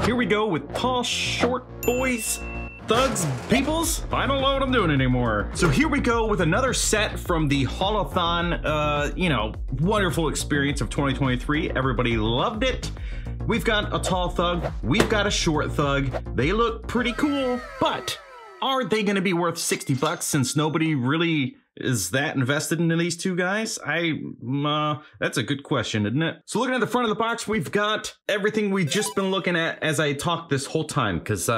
Here we go with tall, short boys, thugs, peoples. I don't know what I'm doing anymore. So here we go with another set from the Haulathon, wonderful experience of 2023. Everybody loved it. We've got a tall thug, we've got a short thug. They look pretty cool, but are they gonna be worth 60 bucks since nobody really is that invested into these two guys? That's a good question, isn't it? So looking at the front of the box, we've got everything we've just been looking at as I talked this whole time, because,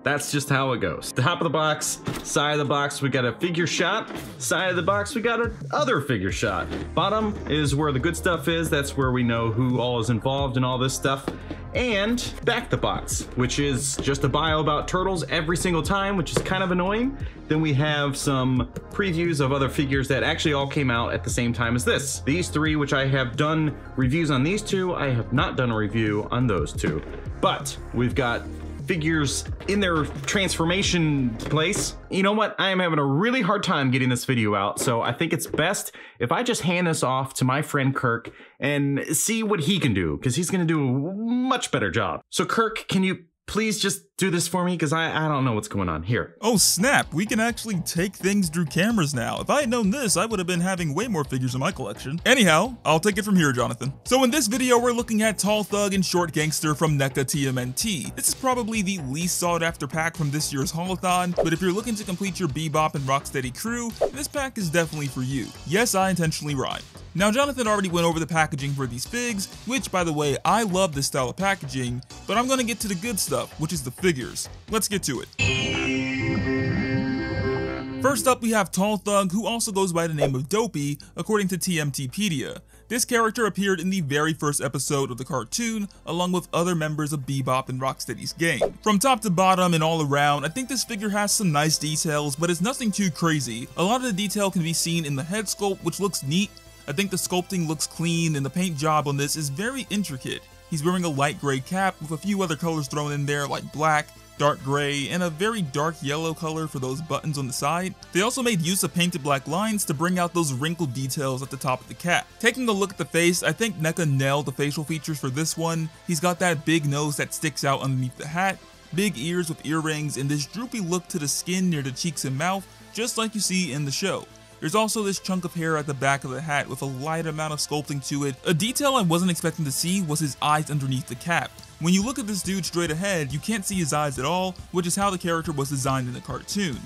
that's just how it goes. Top of the box, side of the box, we got a figure shot. Side of the box, we got another figure shot. Bottom is where the good stuff is. That's where we know who all is involved in all this stuff. And back the box, which is just a bio about turtles every single time, which is kind of annoying. Then we have some previews of other figures that actually all came out at the same time as this. These three, which I have done reviews on these two, I have not done a review on those two. But we've got figures in their transformation place. You know what? I am having a really hard time getting this video out, so I think it's best if I just hand this off to my friend Kirk and see what he can do, because he's gonna do a much better job. So Kirk, can you please just do this for me? Because I don't know what's going on here. Oh snap, we can actually take things through cameras now. If I had known this, I would have been having way more figures in my collection. Anyhow, I'll take it from here, Jonathan. So in this video, we're looking at Tall Thug and Short Gangster from NECA TMNT. This is probably the least sought after pack from this year's Haulathon, but if you're looking to complete your Bebop and Rocksteady crew, this pack is definitely for you. Yes, I intentionally rhymed. Now, Jonathan already went over the packaging for these figs, which, by the way, I love this style of packaging, but I'm gonna get to the good stuff, which is the figures. Let's get to it. First up, we have Tall Thug, who also goes by the name of Dopey, according to TMTpedia. This character appeared in the very first episode of the cartoon, along with other members of Bebop and Rocksteady's gang. From top to bottom and all around, I think this figure has some nice details, but it's nothing too crazy. A lot of the detail can be seen in the head sculpt, which looks neat. I think the sculpting looks clean and the paint job on this is very intricate. He's wearing a light gray cap with a few other colors thrown in there like black, dark gray, and a very dark yellow color for those buttons on the side. They also made use of painted black lines to bring out those wrinkled details at the top of the cap. Taking a look at the face, I think NECA nailed the facial features for this one. He's got that big nose that sticks out underneath the hat, big ears with earrings, and this droopy look to the skin near the cheeks and mouth, just like you see in the show. There's also this chunk of hair at the back of the hat with a light amount of sculpting to it. A detail I wasn't expecting to see was his eyes underneath the cap. When you look at this dude straight ahead, you can't see his eyes at all, which is how the character was designed in the cartoon.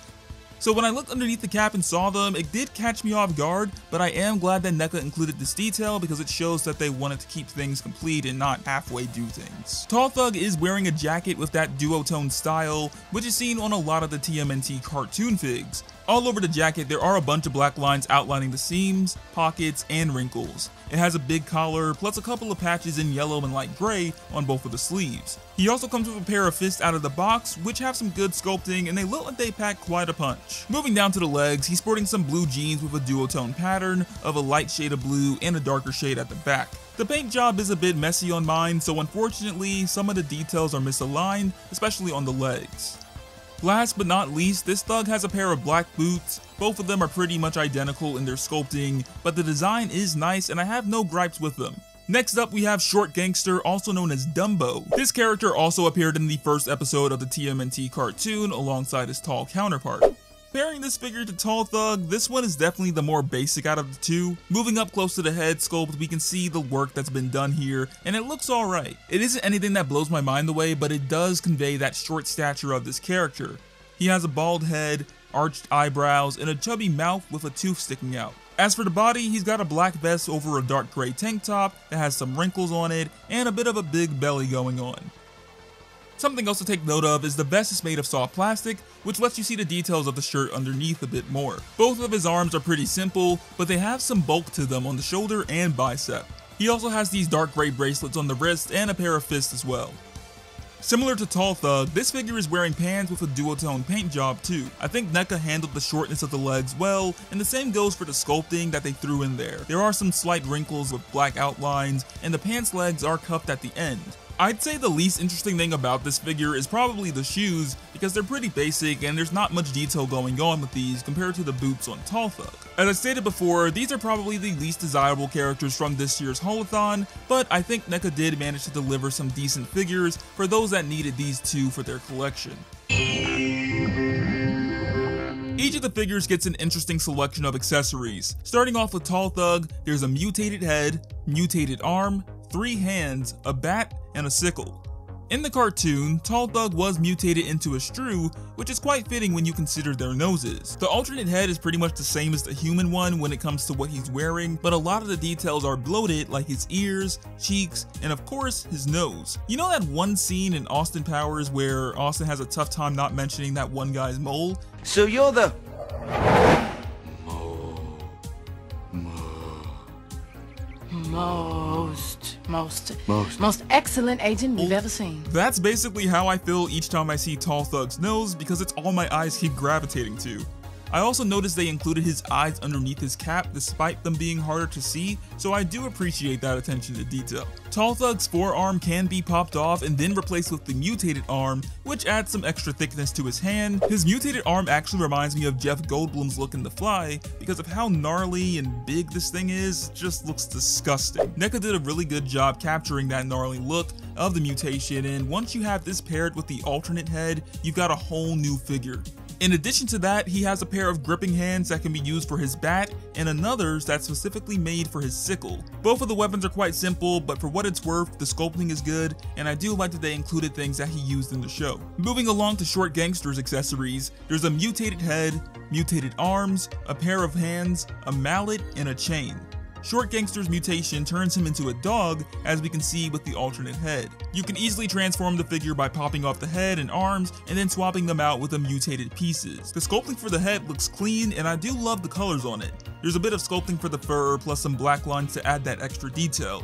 So when I looked underneath the cap and saw them, it did catch me off guard, but I am glad that NECA included this detail because it shows that they wanted to keep things complete and not halfway do things. Tall Thug is wearing a jacket with that duotone style, which is seen on a lot of the TMNT cartoon figs. All over the jacket, there are a bunch of black lines outlining the seams, pockets, and wrinkles. It has a big collar, plus a couple of patches in yellow and light gray on both of the sleeves. He also comes with a pair of fists out of the box, which have some good sculpting, and they look like they pack quite a punch. Moving down to the legs, he's sporting some blue jeans with a duotone pattern of a light shade of blue and a darker shade at the back. The paint job is a bit messy on mine, so unfortunately, some of the details are misaligned, especially on the legs. Last but not least, this thug has a pair of black boots. Both of them are pretty much identical in their sculpting, but the design is nice and I have no gripes with them. Next up, we have Short Gangster, also known as Dumbo. This character also appeared in the first episode of the TMNT cartoon alongside his tall counterpart. Comparing this figure to Tall Thug, this one is definitely the more basic out of the two. Moving up close to the head sculpt, we can see the work that's been done here, and it looks alright. It isn't anything that blows my mind away, but it does convey that short stature of this character. He has a bald head, arched eyebrows, and a chubby mouth with a tooth sticking out. As for the body, he's got a black vest over a dark gray tank top that has some wrinkles on it, and a bit of a big belly going on. Something else to take note of is the vest is made of soft plastic, which lets you see the details of the shirt underneath a bit more. Both of his arms are pretty simple, but they have some bulk to them on the shoulder and bicep. He also has these dark gray bracelets on the wrist and a pair of fists as well. Similar to Tall Thug, this figure is wearing pants with a duotone paint job too. I think NECA handled the shortness of the legs well, and the same goes for the sculpting that they threw in there. There are some slight wrinkles with black outlines, and the pants legs are cuffed at the end. I'd say the least interesting thing about this figure is probably the shoes, because they're pretty basic and there's not much detail going on with these compared to the boots on Tall Thug. As I stated before, these are probably the least desirable characters from this year's Haulathon, but I think NECA did manage to deliver some decent figures for those that needed these two for their collection. Each of the figures gets an interesting selection of accessories. Starting off with Tall Thug, there's a mutated head, mutated arm, 3 hands, a bat, and a sickle. In the cartoon, Tall Thug was mutated into a shrew, which is quite fitting when you consider their noses. The alternate head is pretty much the same as the human one when it comes to what he's wearing, but a lot of the details are bloated, like his ears, cheeks, and of course, his nose. You know that one scene in Austin Powers where Austin has a tough time not mentioning that one guy's mole? So you're the... Most excellent agent we've ever seen. That's basically how I feel each time I see Tall Thug's nose, because it's all my eyes keep gravitating to. I also noticed they included his eyes underneath his cap despite them being harder to see, so I do appreciate that attention to detail. Tall Thug's forearm can be popped off and then replaced with the mutated arm, which adds some extra thickness to his hand. His mutated arm actually reminds me of Jeff Goldblum's look in The Fly because of how gnarly and big this thing is. It just looks disgusting. NECA did a really good job capturing that gnarly look of the mutation, and once you have this paired with the alternate head, you've got a whole new figure. In addition to that, he has a pair of gripping hands that can be used for his bat and another that's specifically made for his sickle. Both of the weapons are quite simple, but for what it's worth, the sculpting is good, and I do like that they included things that he used in the show. Moving along to Short Gangster's accessories, there's a mutated head, mutated arms, a pair of hands, a mallet, and a chain. Short Gangster's mutation turns him into a dog, as we can see with the alternate head. You can easily transform the figure by popping off the head and arms and then swapping them out with the mutated pieces. The sculpting for the head looks clean, and I do love the colors on it. There's a bit of sculpting for the fur plus some black lines to add that extra detail.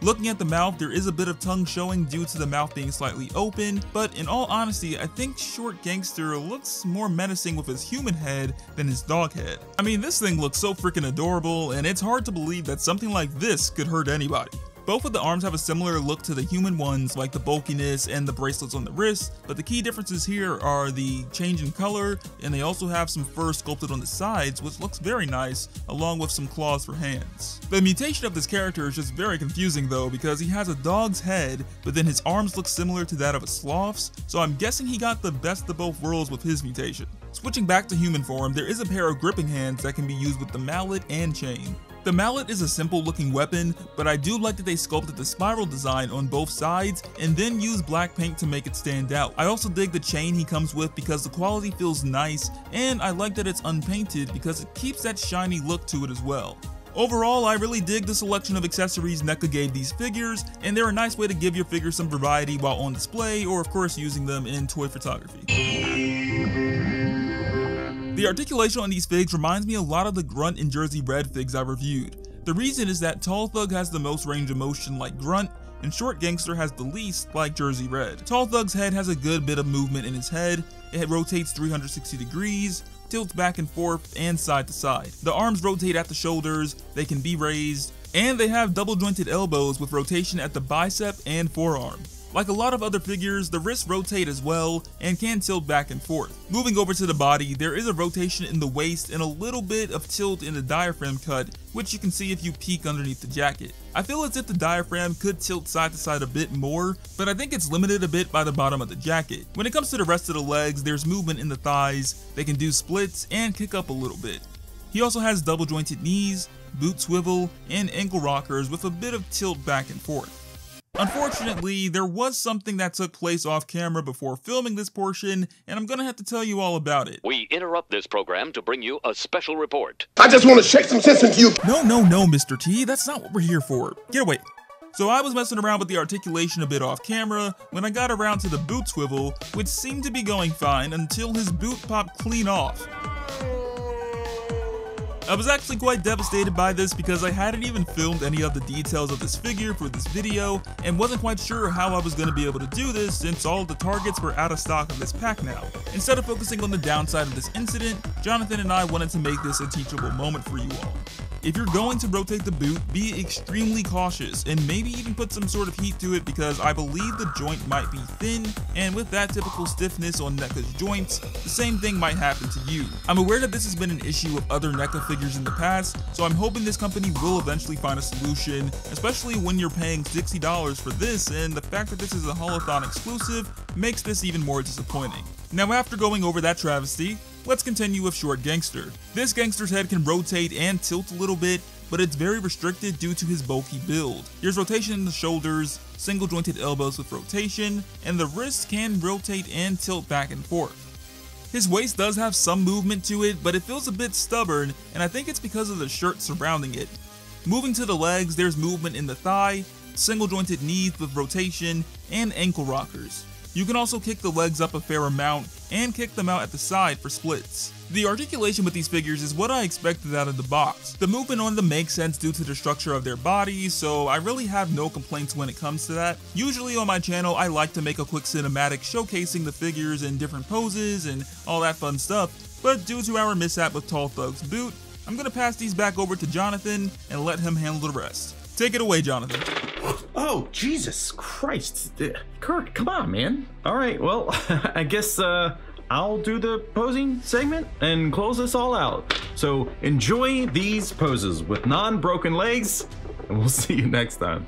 Looking at the mouth, there is a bit of tongue showing due to the mouth being slightly open, but in all honesty, I think Short Gangster looks more menacing with his human head than his dog head. I mean, this thing looks so freaking adorable, and it's hard to believe that something like this could hurt anybody. Both of the arms have a similar look to the human ones, like the bulkiness and the bracelets on the wrist, but the key differences here are the change in color, and they also have some fur sculpted on the sides, which looks very nice, along with some claws for hands. The mutation of this character is just very confusing though, because he has a dog's head, but then his arms look similar to that of a sloth's, so I'm guessing he got the best of both worlds with his mutation. Switching back to human form, there is a pair of gripping hands that can be used with the mallet and chain. The mallet is a simple looking weapon, but I do like that they sculpted the spiral design on both sides and then used black paint to make it stand out. I also dig the chain he comes with because the quality feels nice, and I like that it's unpainted because it keeps that shiny look to it as well. Overall, I really dig the selection of accessories NECA gave these figures, and they're a nice way to give your figures some variety while on display, or of course using them in toy photography. The articulation on these figs reminds me a lot of the Grunt and Jersey Red figs I reviewed. The reason is that Tall Thug has the most range of motion like Grunt, and Short Gangster has the least like Jersey Red. Tall Thug's head has a good bit of movement in his head. It rotates 360 degrees, tilts back and forth, and side to side. The arms rotate at the shoulders, they can be raised, and they have double jointed elbows with rotation at the bicep and forearm. Like a lot of other figures, the wrists rotate as well and can tilt back and forth. Moving over to the body, there is a rotation in the waist and a little bit of tilt in the diaphragm cut, which you can see if you peek underneath the jacket. I feel as if the diaphragm could tilt side to side a bit more, but I think it's limited a bit by the bottom of the jacket. When it comes to the rest of the legs, there's movement in the thighs, they can do splits and kick up a little bit. He also has double jointed knees, boot swivel, and ankle rockers with a bit of tilt back and forth. Unfortunately, there was something that took place off camera before filming this portion, and I'm gonna have to tell you all about it. We interrupt this program to bring you a special report. I just want to shake some sense into you. No, Mr. T, that's not what we're here for. Get away. So I was messing around with the articulation a bit off camera when I got around to the boot swivel, which seemed to be going fine until his boot popped clean off. I was actually quite devastated by this because I hadn't even filmed any of the details of this figure for this video and wasn't quite sure how I was going to be able to do this since all of the targets were out of stock of this pack now. Instead of focusing on the downside of this incident, Jonathan and I wanted to make this a teachable moment for you all. If you're going to rotate the boot, be extremely cautious and maybe even put some sort of heat to it, because I believe the joint might be thin, and with that typical stiffness on NECA's joints, the same thing might happen to you. I'm aware that this has been an issue with other NECA figures in the past, so I'm hoping this company will eventually find a solution, especially when you're paying $60 for this, and the fact that this is a Haulathon exclusive makes this even more disappointing. Now, after going over that travesty, let's continue with Short Gangster. This gangster's head can rotate and tilt a little bit, but it's very restricted due to his bulky build. There's rotation in the shoulders, single jointed elbows with rotation, and the wrists can rotate and tilt back and forth. His waist does have some movement to it, but it feels a bit stubborn, and I think it's because of the shirt surrounding it. Moving to the legs, there's movement in the thigh, single jointed knees with rotation, and ankle rockers. You can also kick the legs up a fair amount, and kick them out at the side for splits. The articulation with these figures is what I expected out of the box. The movement on them makes sense due to the structure of their bodies, so I really have no complaints when it comes to that. Usually on my channel, I like to make a quick cinematic showcasing the figures in different poses and all that fun stuff, but due to our mishap with Tall Thug's boot, I'm gonna pass these back over to Jonathan and let him handle the rest. Take it away, Jonathan. Oh, Jesus Christ. Kurt, come on, man. All right, well, I guess I'll do the posing segment and close this all out. So enjoy these poses with non-broken legs, and we'll see you next time.